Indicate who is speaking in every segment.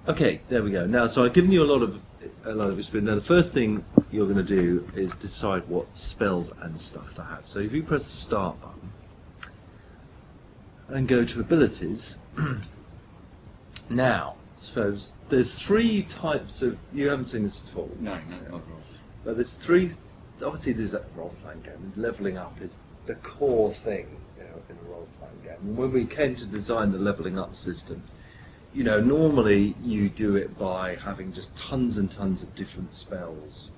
Speaker 1: Okay, there we go. Now, so I've given you a lot of experience. Now, the first thing you're going to do is decide what spells and stuff to have. So if you press the start button and go to abilities, now, so there's three types of. You haven't seen this at all.
Speaker 2: No, not at all.
Speaker 1: But there's three. Obviously, there's a role-playing game. Leveling up is the core thing, in a role-playing game. And when we came to design the leveling up system, normally you do it by having just tons and tons of different spells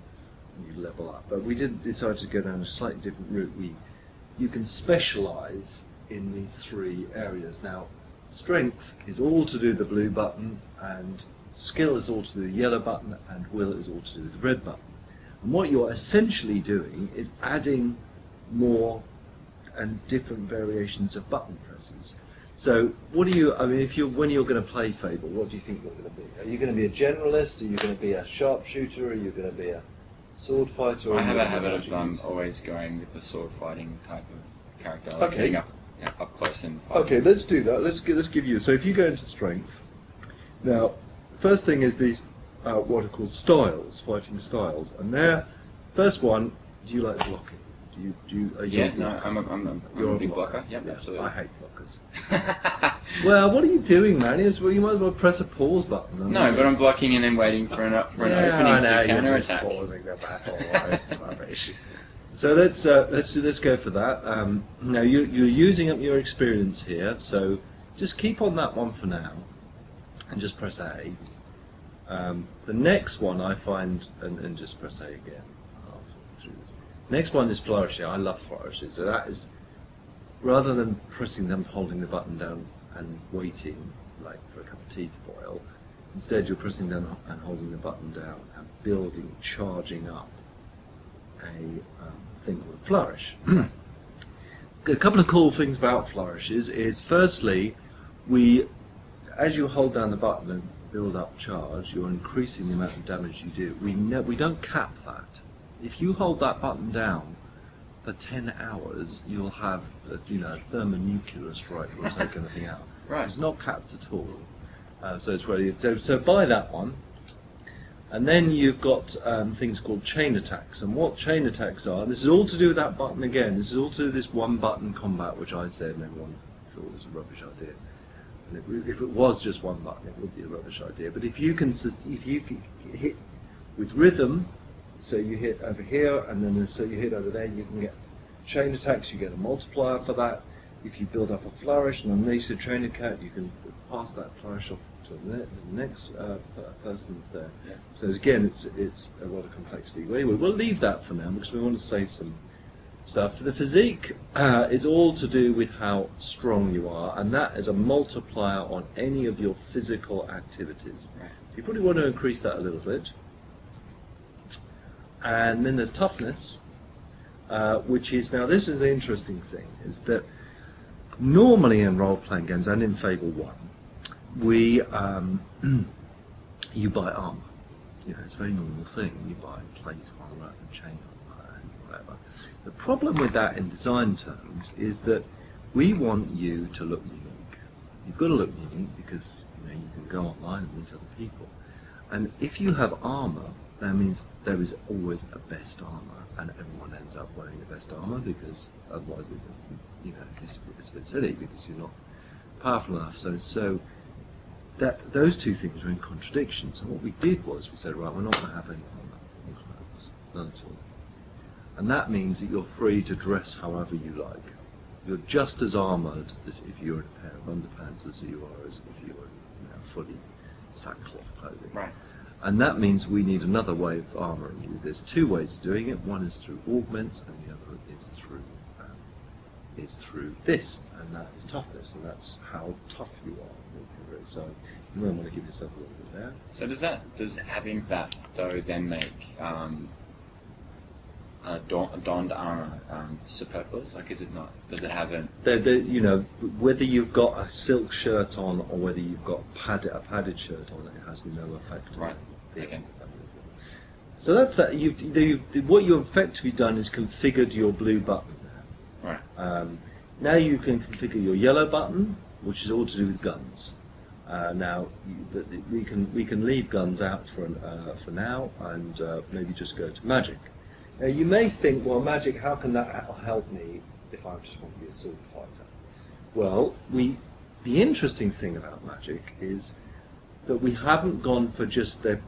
Speaker 1: and you level up. But we decide to go down a slightly different route. You can specialise in these three areas. Now, strength is all to do the blue button, and skill is all to do the yellow button, and will is all to do the red button. And what you're essentially doing is adding more and different variations of button presses. So, when you're going to play Fable, what do you think you're going to be? Are you going to be a generalist? Are you going to be a sharpshooter? Are you going to be a sword fighter?
Speaker 2: I have a habit of always going with the sword fighting type of character, like getting up close and fighting.
Speaker 1: Okay, let's do that. Let's give you. So, if you go into strength, now, first thing is these what are called styles, fighting styles, and there, first one. Do you like blocking?
Speaker 2: I'm a big blocker. Yep, yeah, absolutely.
Speaker 1: I hate blockers. Well, what are you doing, man? You might as well press a pause button.
Speaker 2: No, but I'm blocking and then waiting for an opening to counter attack.
Speaker 1: Pausing the battle. It's rubbish. So let's go for that. Now you're using up your experience here, so just keep on that one for now, and just press A. The next one I find, and just press A again. Next one is flourishing. I love flourishing. So that is, rather than pressing them, holding the button down and waiting, like for a cup of tea to boil, instead you're pressing down and holding the button down and building, charging up a thing called flourish. A couple of cool things about flourishes is, firstly, as you hold down the button and build up charge, you're increasing the amount of damage you do. We don't cap that. If you hold that button down for 10 hours, you'll have a thermonuclear strike that will take anything out.
Speaker 2: Right.
Speaker 1: It's not capped at all. So it's really so buy that one. And then you've got things called chain attacks. And what chain attacks are, this is all to do with that button again. This is all to do with this one button combat, which I said and everyone thought was a rubbish idea. And if it was just one button, it would be a rubbish idea. But if you can hit with rhythm, so you hit over here, and then so you hit over there, you can get chain attacks, you get a multiplier for that. If you build up a flourish and unleash a chain attack, you can pass that flourish off to the next person that's there.
Speaker 2: Yeah.
Speaker 1: So again, it's a lot of complexity. But anyway, we'll leave that for now because we want to save some stuff. The physique is all to do with how strong you are, and that is a multiplier on any of your physical activities.
Speaker 2: Right.
Speaker 1: You probably want to increase that a little bit. And then there's toughness, which is, now this is the interesting thing, is that normally in role-playing games and in Fable 1, you buy armour. It's a very normal thing. You buy plate armour and chain armour and whatever. The problem with that in design terms is that we want you to look unique. You've got to look unique because you can go online and meet other people. And if you have armour, that means there is always a best armour, and everyone ends up wearing the best armour because otherwise it's a bit silly because you're not powerful enough. So that those two things are in contradiction. So what we did was we said, right, we're not going to have any armour in clothes, none at all, and that means that you're free to dress however you like. You're just as armoured as if you were in a pair of underpants as you are as if you were fully sackcloth clothing.
Speaker 2: Right.
Speaker 1: And that means we need another way of armouring you. There's two ways of doing it. One is through augments, and the other is through this, and that is toughness, and that's how tough you are. So you might want to give yourself a little bit there.
Speaker 2: So does having that though then make donned armour superfluous? Like, is it not? Does it have a?
Speaker 1: Whether you've got a silk shirt on or whether you've got a padded shirt on, it has no effect.
Speaker 2: Right. Okay.
Speaker 1: So that's that. What you've effectively done is configured your blue button.
Speaker 2: Right.
Speaker 1: Now you can configure your yellow button, which is all to do with guns. Now, we can leave guns out for now, and maybe just go to magic. Now, you may think, well, magic, how can that help me if I just want to be a sword fighter? Well, the interesting thing about magic is that we haven't gone for just the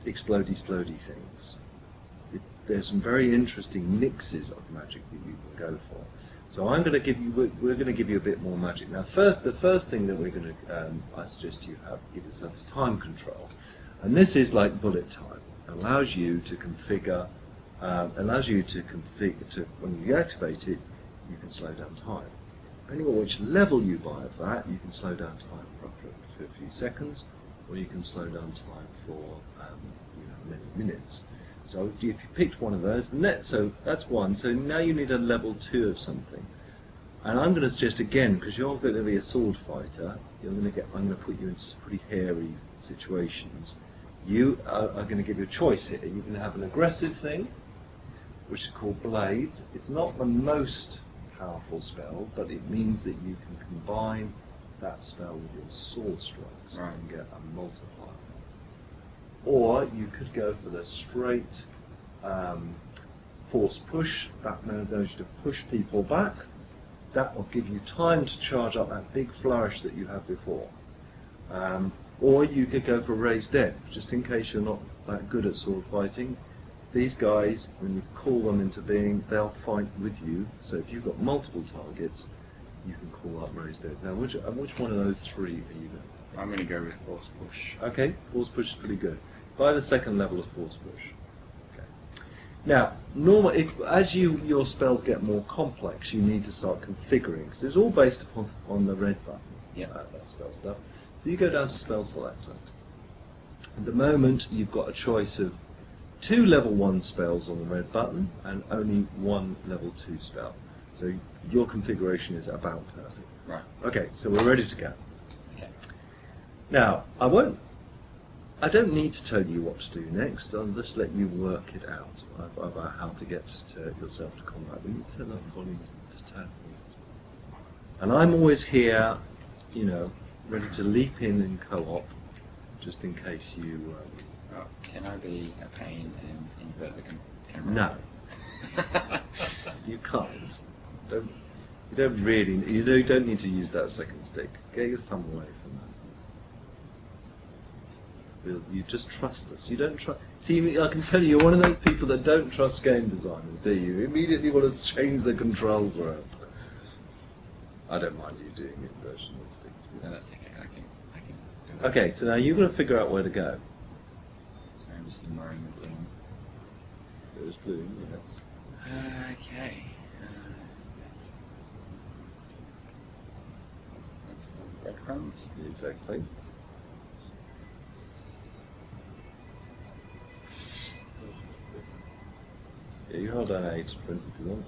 Speaker 1: explodey things. There's some very interesting mixes of magic that you can go for. So we're going to give you a bit more magic. Now, the first thing that we're going to, I suggest you give yourself is time control, and this is like bullet time. It allows you to configure, when you activate it, you can slow down time. Depending on which level you buy of that, you can slow down time for a few seconds, or you can slow down time for many minutes. So if you picked one of those, so that's one. So now you need a level 2 of something. And I'm going to suggest again, because you're going to be a sword fighter, I'm going to put you in pretty hairy situations. You are going to give you a choice here. You can have an aggressive thing, which is called Blades. It's not the most powerful spell, but it means that you can combine that spell with your sword strikes and get a multiplier. Or you could go for the straight force push. That allows you to push people back. That will give you time to charge up that big flourish that you had before. Or you could go for raised dead, just in case you're not that good at sword fighting. These guys, when you call them into being, they'll fight with you. So if you've got multiple targets, you can call up raised dead. Now, which one of those three are you going?
Speaker 2: I'm going to go with force push.
Speaker 1: Okay, force push is pretty good. By the second level of force push. Okay. Now, as your spells get more complex, you need to start configuring, because it's all based on the red button.
Speaker 2: Yeah.
Speaker 1: That spell stuff. So you go down to spell selector. At the moment, you've got a choice of 2 level 1 spells on the red button and only 1 level 2 spell. So your configuration is about perfect.
Speaker 2: Right.
Speaker 1: Okay, so we're ready to go.
Speaker 2: Okay.
Speaker 1: Now, I don't need to tell you what to do next. I'll just let you work it out about how to get yourself to combat. We need to turn that volume to 10. And I'm always here, ready to leap in co-op, just in case you...
Speaker 2: can I be a pain and invert the camera?
Speaker 1: No. You can't. You don't need to use that second stick. Get your thumb away from that. You just trust us. You don't trust. See, I can tell you, you're one of those people that don't trust game designers, do you? You immediately want to change the controls around. I don't mind you doing inversion of the stick.
Speaker 2: No, that's okay. I can do it.
Speaker 1: Okay, so now you've got to figure out where to go.
Speaker 2: So I'm just ignoring the bloom.
Speaker 1: There's blue, yes.
Speaker 2: Okay. That's for breadcrumbs.
Speaker 1: Exactly. Yeah, you hold down A to print if you want.